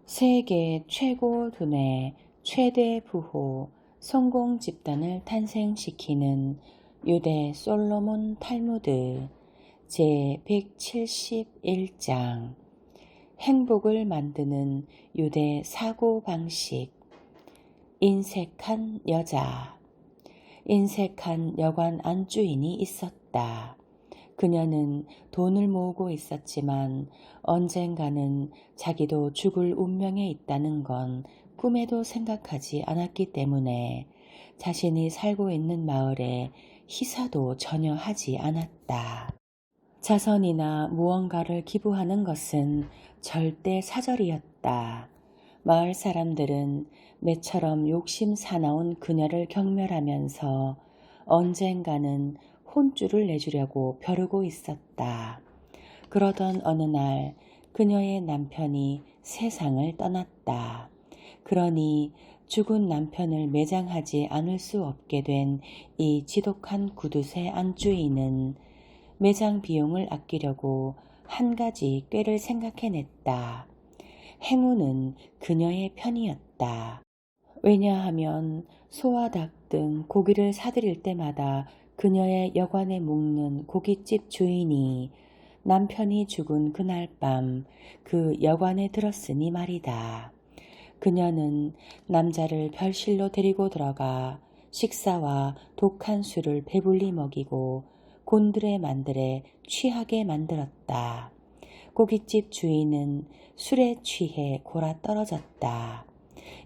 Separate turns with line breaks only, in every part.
세계 최고 두뇌 최대 부호 성공 집단을 탄생시키는 유대 솔로몬 탈무드 제171장 행복을 만드는 유대 사고방식. 인색한 여자. 인색한 여관 안주인이 있었다. 그녀는 돈을 모으고 있었지만 언젠가는 자기도 죽을 운명에 있다는 건 꿈에도 생각하지 않았기 때문에 자신이 살고 있는 마을에 희사도 전혀 하지 않았다. 자선이나 무언가를 기부하는 것은 절대 사절이었다. 마을 사람들은 매처럼 욕심 사나운 그녀를 경멸하면서 언젠가는 혼쭐을 내주려고 벼르고 있었다. 그러던 어느 날 그녀의 남편이 세상을 떠났다. 그러니 죽은 남편을 매장하지 않을 수 없게 된 이 지독한 구두쇠 안주인은 매장 비용을 아끼려고 한 가지 꾀를 생각해냈다. 행운은 그녀의 편이었다. 왜냐하면 소와 닭 등 고기를 사들일 때마다 그녀의 여관에 묵는 고깃집 주인이 남편이 죽은 그날 밤 그 여관에 들었으니 말이다. 그녀는 남자를 별실로 데리고 들어가 식사와 독한 술을 배불리 먹이고 곤드레 만드레 취하게 만들었다. 고깃집 주인은 술에 취해 골아 떨어졌다.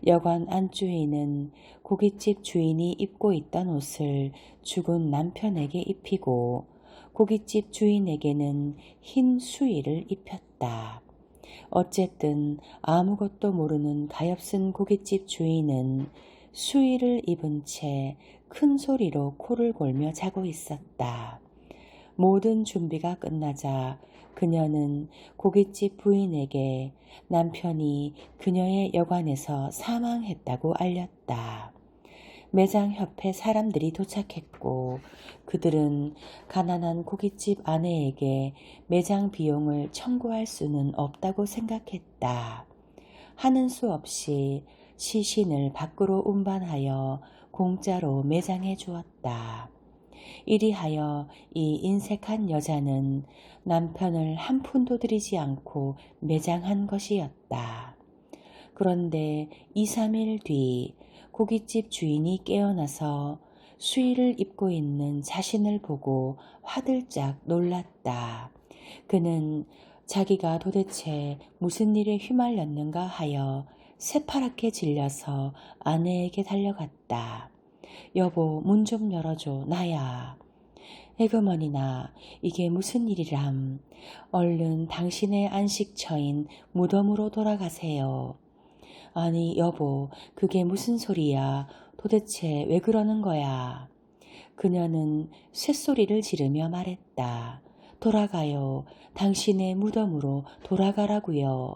여관 안주인은 고깃집 주인이 입고 있던 옷을 죽은 남편에게 입히고 고깃집 주인에게는 흰 수의를 입혔다. 어쨌든 아무것도 모르는 가엾은 고깃집 주인은 수의를 입은 채 큰 소리로 코를 골며 자고 있었다. 모든 준비가 끝나자 그녀는 고깃집 부인에게 남편이 그녀의 여관에서 사망했다고 알렸다. 매장 협회 사람들이 도착했고 그들은 가난한 고깃집 아내에게 매장 비용을 청구할 수는 없다고 생각했다. 하는 수 없이 시신을 밖으로 운반하여 공짜로 매장해 주었다. 이리하여 이 인색한 여자는 남편을 한 푼도 들이지 않고 매장한 것이었다. 그런데 2, 3일 뒤 고깃집 주인이 깨어나서 수의를 입고 있는 자신을 보고 화들짝 놀랐다. 그는 자기가 도대체 무슨 일에 휘말렸는가 하여 새파랗게 질려서 아내에게 달려갔다. 여보, 문 좀 열어줘, 나야. 에그머니나, 이게 무슨 일이람. 얼른 당신의 안식처인 무덤으로 돌아가세요. 아니, 여보, 그게 무슨 소리야. 도대체 왜 그러는 거야? 그녀는 쇳소리를 지르며 말했다. 돌아가요. 당신의 무덤으로 돌아가라고요.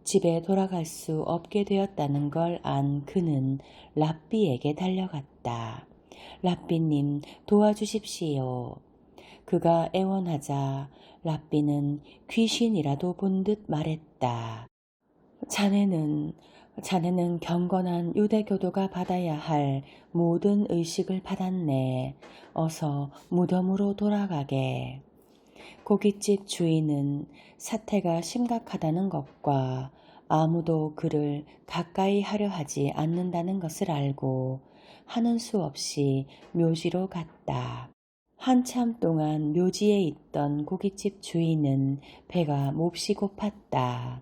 집에 돌아갈 수 없게 되었다는 걸 안 그는 랍비에게 달려갔다. 랍비님, 도와주십시오. 그가 애원하자 랍비는 귀신이라도 본 듯 말했다. 자네는 경건한 유대교도가 받아야 할 모든 의식을 받았네. 어서 무덤으로 돌아가게. 고깃집 주인은 사태가 심각하다는 것과 아무도 그를 가까이 하려 하지 않는다는 것을 알고 하는 수 없이 묘지로 갔다. 한참 동안 묘지에 있던 고깃집 주인은 배가 몹시 고팠다.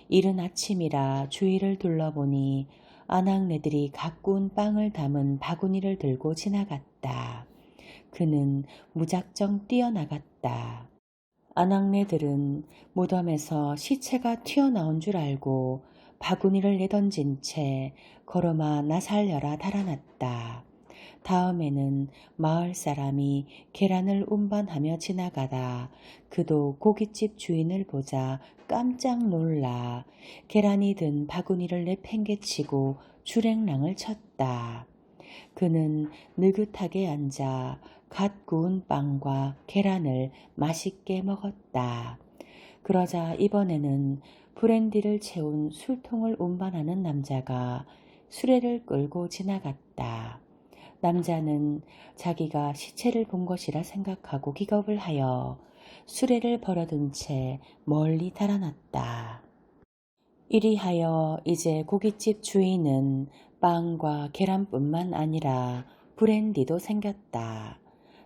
이른 아침이라 주위를 둘러보니 아낙네들이 가꾼 빵을 담은 바구니를 들고 지나갔다. 그는 무작정 뛰어나갔다. 아낙네들은 무덤에서 시체가 튀어나온 줄 알고 바구니를 내던진 채 걸어마 나살려라 달아났다. 다음에는 마을 사람이 계란을 운반하며 지나가다 그도 고깃집 주인을 보자 깜짝 놀라 계란이 든 바구니를 내팽개치고 주랭랑을 쳤다. 그는 느긋하게 앉아 갓 구운 빵과 계란을 맛있게 먹었다. 그러자 이번에는 브랜디를 채운 술통을 운반하는 남자가 수레를 끌고 지나갔다. 남자는 자기가 시체를 본 것이라 생각하고 기겁을 하여 수레를 버려둔 채 멀리 달아났다. 이리하여 이제 고깃집 주인은 빵과 계란뿐만 아니라 브랜디도 생겼다.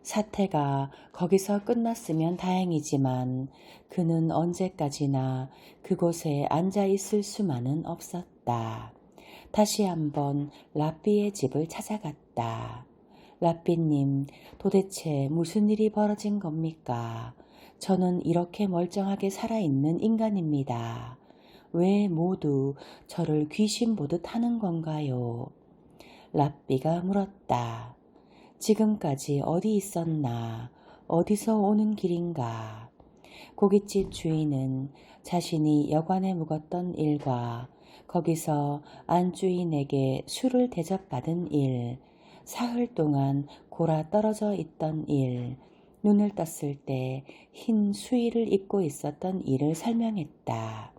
사태가 거기서 끝났으면 다행이지만 그는 언제까지나 그곳에 앉아 있을 수만은 없었다. 다시 한번 라삐의 집을 찾아갔다. 라삐님, 도대체 무슨 일이 벌어진 겁니까? 저는 이렇게 멀쩡하게 살아있는 인간입니다. 왜 모두 저를 귀신 보듯 하는 건가요? 라삐가 물었다. 지금까지 어디 있었나? 어디서 오는 길인가? 고깃집 주인은 자신이 여관에 묵었던 일과 거기서 안주인에게 술을 대접받은 일, 사흘 동안 골아 떨어져 있던 일, 눈을 떴을 때 흰 수의를 입고 있었던 일을 설명했다.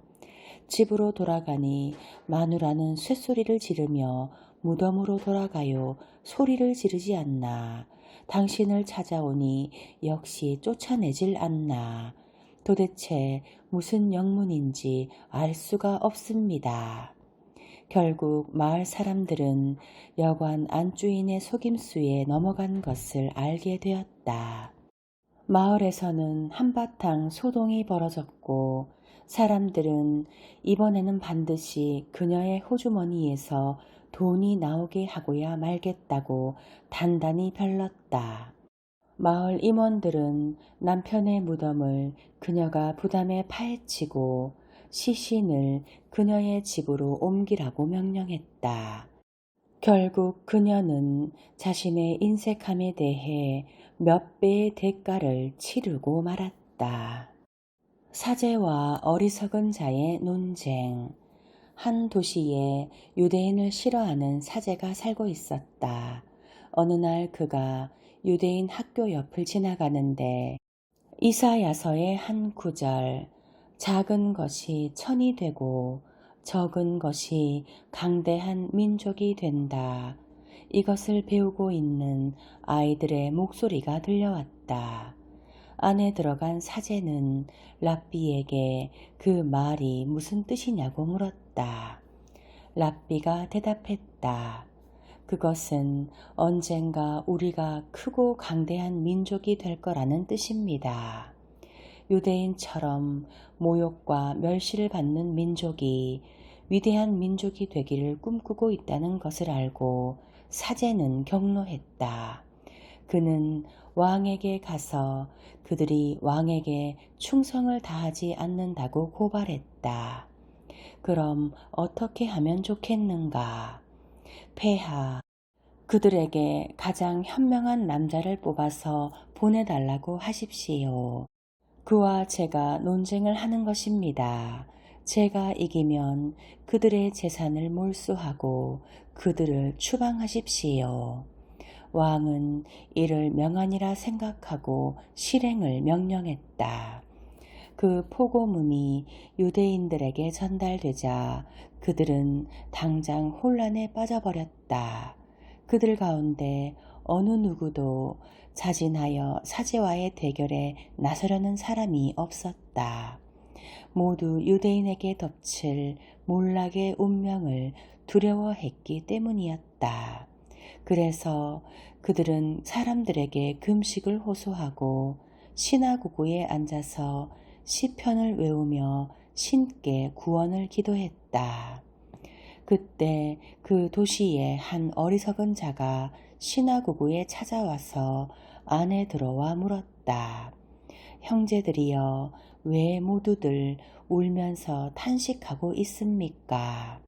집으로 돌아가니 마누라는 쇳소리를 지르며 무덤으로 돌아가요. 소리를 지르지 않나. 당신을 찾아오니 역시 쫓아내질 않나. 도대체 무슨 영문인지 알 수가 없습니다. 결국 마을 사람들은 여관 안주인의 속임수에 넘어간 것을 알게 되었다. 마을에서는 한바탕 소동이 벌어졌고 사람들은 이번에는 반드시 그녀의 호주머니에서 돈이 나오게 하고야 말겠다고 단단히 별렀다. 마을 임원들은 남편의 무덤을 그녀가 부담에 파헤치고 시신을 그녀의 집으로 옮기라고 명령했다. 결국 그녀는 자신의 인색함에 대해 몇 배의 대가를 치르고 말았다. 사제와 어리석은 자의 논쟁. 한 도시에 유대인을 싫어하는 사제가 살고 있었다. 어느 날 그가 유대인 학교 옆을 지나가는데 이사야서의 한 구절, 작은 것이 천이 되고 적은 것이 강대한 민족이 된다. 이것을 배우고 있는 아이들의 목소리가 들려왔다. 안에 들어간 사제는 랍비에게 그 말이 무슨 뜻이냐고 물었다. 랍비가 대답했다. 그것은 언젠가 우리가 크고 강대한 민족이 될 거라는 뜻입니다. 유대인처럼 모욕과 멸시를 받는 민족이 위대한 민족이 되기를 꿈꾸고 있다는 것을 알고 사제는 격노했다. 그는 왕에게 가서 그들이 왕에게 충성을 다하지 않는다고 고발했다. 그럼 어떻게 하면 좋겠는가? 폐하, 그들에게 가장 현명한 남자를 뽑아서 보내달라고 하십시오. 그와 제가 논쟁을 하는 것입니다. 제가 이기면 그들의 재산을 몰수하고 그들을 추방하십시오. 왕은 이를 명안이라 생각하고 실행을 명령했다. 그 포고문이 유대인들에게 전달되자 그들은 당장 혼란에 빠져버렸다. 그들 가운데 어느 누구도 자진하여 사제와의 대결에 나서려는 사람이 없었다. 모두 유대인에게 덮칠 몰락의 운명을 두려워했기 때문이었다. 그래서 그들은 사람들에게 금식을 호소하고 시나고구에 앉아서 시편을 외우며 신께 구원을 기도했다. 그때 그 도시의 한 어리석은 자가 시나고구에 찾아와서 안에 들어와 물었다. 형제들이여, 왜 모두들 울면서 탄식하고 있습니까?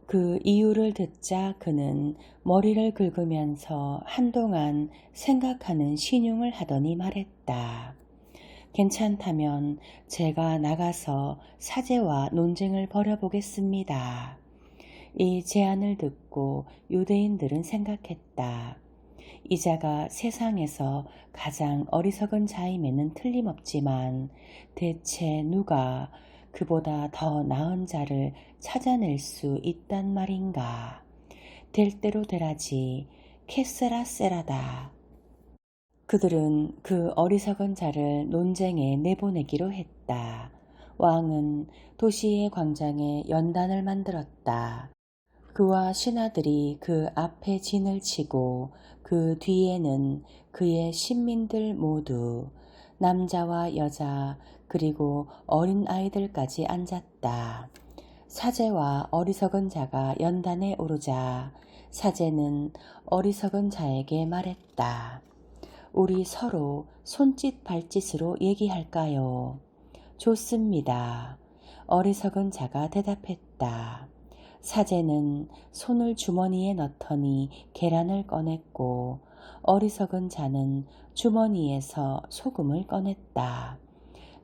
그 이유를 듣자 그는 머리를 긁으면서 한동안 생각하는 신용을 하더니 말했다. 괜찮다면 제가 나가서 사제와 논쟁을 벌여보겠습니다. 이 제안을 듣고 유대인들은 생각했다. 이 자가 세상에서 가장 어리석은 자임에는 틀림없지만 대체 누가 그보다 더 나은 자를 찾아낼 수 있단 말인가. 될 대로 되라지. 캐세라 세라다. 그들은 그 어리석은 자를 논쟁에 내보내기로 했다. 왕은 도시의 광장에 연단을 만들었다. 그와 신하들이 그 앞에 진을 치고 그 뒤에는 그의 신민들 모두 남자와 여자 그리고 어린 아이들까지 앉았다. 사제와 어리석은 자가 연단에 오르자 사제는 어리석은 자에게 말했다. 우리 서로 손짓 발짓으로 얘기할까요? 좋습니다. 어리석은 자가 대답했다. 사제는 손을 주머니에 넣더니 계란을 꺼냈고 어리석은 자는 주머니에서 소금을 꺼냈다.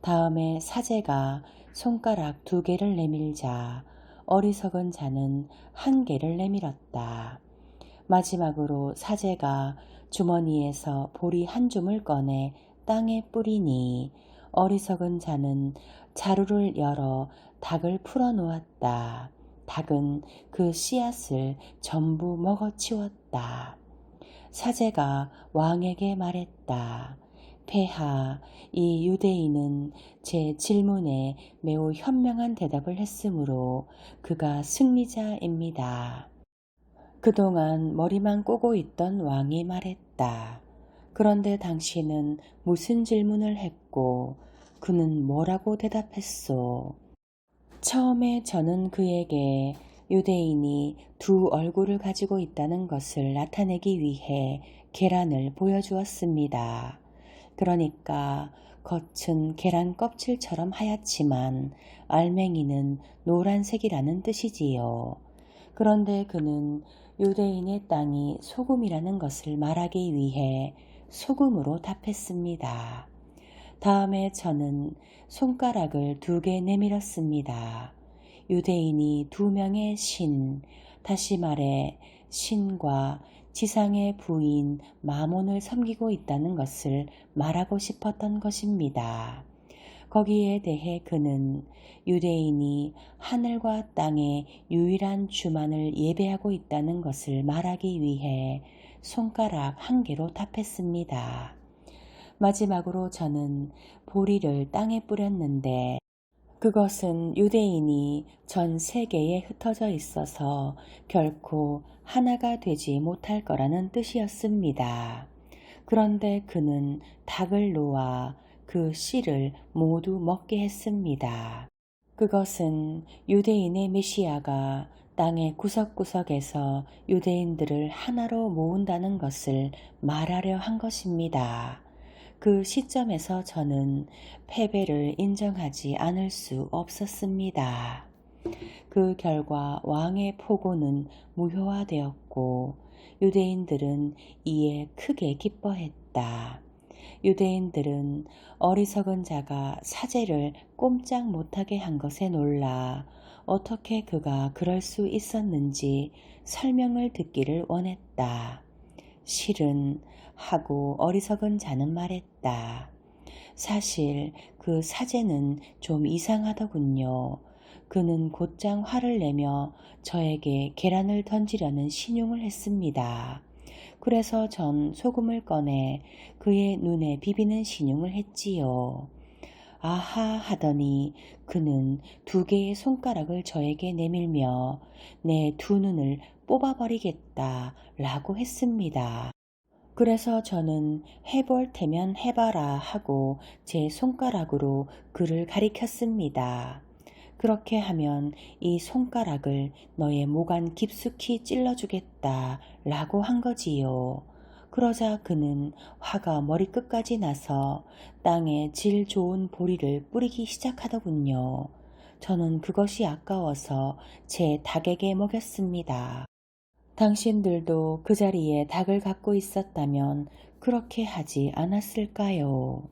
다음에 사제가 손가락 2개를 내밀자 어리석은 자는 1개를 내밀었다. 마지막으로 사제가 주머니에서 보리 1줌을 꺼내 땅에 뿌리니 어리석은 자는 자루를 열어 닭을 풀어 놓았다. 닭은 그 씨앗을 전부 먹어치웠다. 사제가 왕에게 말했다. 폐하, 이 유대인은 제 질문에 매우 현명한 대답을 했으므로 그가 승리자입니다. 그동안 머리만 꼬고 있던 왕이 말했다. 그런데 당신은 무슨 질문을 했고 그는 뭐라고 대답했소? 처음에 저는 그에게 유대인이 2 얼굴을 가지고 있다는 것을 나타내기 위해 계란을 보여주었습니다. 그러니까 겉은 계란 껍질처럼 하얗지만 알맹이는 노란색이라는 뜻이지요. 그런데 그는 유대인의 땅이 소금이라는 것을 말하기 위해 소금으로 답했습니다. 다음에 저는 손가락을 2개 내밀었습니다. 유대인이 2명의 신, 다시 말해 신과 지상의 부인 마몬을 섬기고 있다는 것을 말하고 싶었던 것입니다. 거기에 대해 그는 유대인이 하늘과 땅의 유일한 주만을 예배하고 있다는 것을 말하기 위해 손가락 1개로 답했습니다. 마지막으로 저는 보리를 땅에 뿌렸는데 그것은 유대인이 전 세계에 흩어져 있어서 결코 하나가 되지 못할 거라는 뜻이었습니다. 그런데 그는 닭을 놓아 그 씨를 모두 먹게 했습니다. 그것은 유대인의 메시아가 땅의 구석구석에서 유대인들을 하나로 모은다는 것을 말하려 한 것입니다. 그 시점에서 저는 패배를 인정하지 않을 수 없었습니다. 그 결과 왕의 포고는 무효화되었고 유대인들은 이에 크게 기뻐했다. 유대인들은 어리석은 자가 사제를 꼼짝 못하게 한 것에 놀라 어떻게 그가 그럴 수 있었는지 설명을 듣기를 원했다. 실은 하고 어리석은 자는 말했다. 사실 그 사제는 좀 이상하더군요. 그는 곧장 화를 내며 저에게 계란을 던지려는 신용을 했습니다. 그래서 전 소금을 꺼내 그의 눈에 비비는 신용을 했지요. 아하 하더니 그는 2개의 손가락을 저에게 내밀며 내 2눈을 뽑아버리겠다 라고 했습니다. 그래서 저는 해볼 테면 해봐라 하고 제 손가락으로 그를 가리켰습니다. 그렇게 하면 이 손가락을 너의 목 안 깊숙이 찔러주겠다 라고 한 거지요. 그러자 그는 화가 머리끝까지 나서 땅에 질 좋은 보리를 뿌리기 시작하더군요. 저는 그것이 아까워서 제 닭에게 먹였습니다. 당신들도 그 자리에 닭을 갖고 있었다면 그렇게 하지 않았을까요?